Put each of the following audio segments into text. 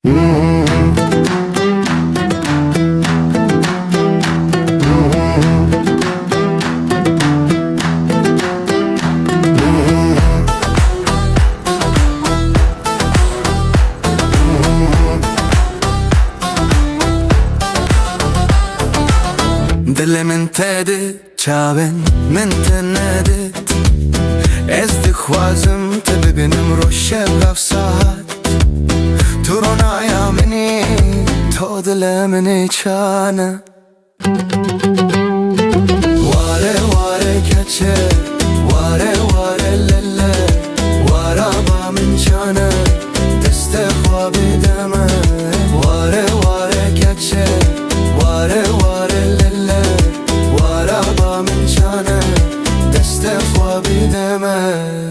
دل من تده چاون من تندت از دخوازم تببینم رو شب ساعت تو رو نایا منی تو دل منی چانه واره واره کچه واره واره لله واره با من چانه دست خواب دمه واره واره کچه واره واره لله واره با من چانه دست خواب دمه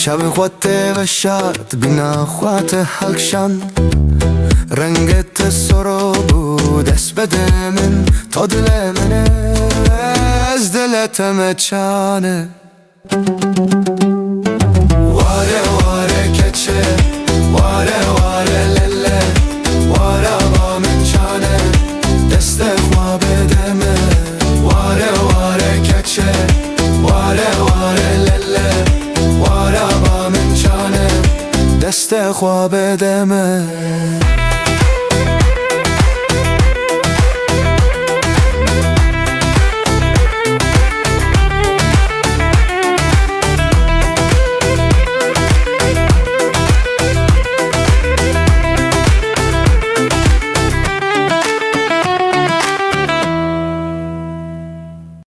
شب خودت غشات بینا خوات حکشان رنگت سرو بود دست بده من تا دل منه از دلت مچانه واره واره کچه واره واره لله واره با من چانه دست خواب دمه واره واره کچه واره واره لله واره با من چانه دست خواب دمه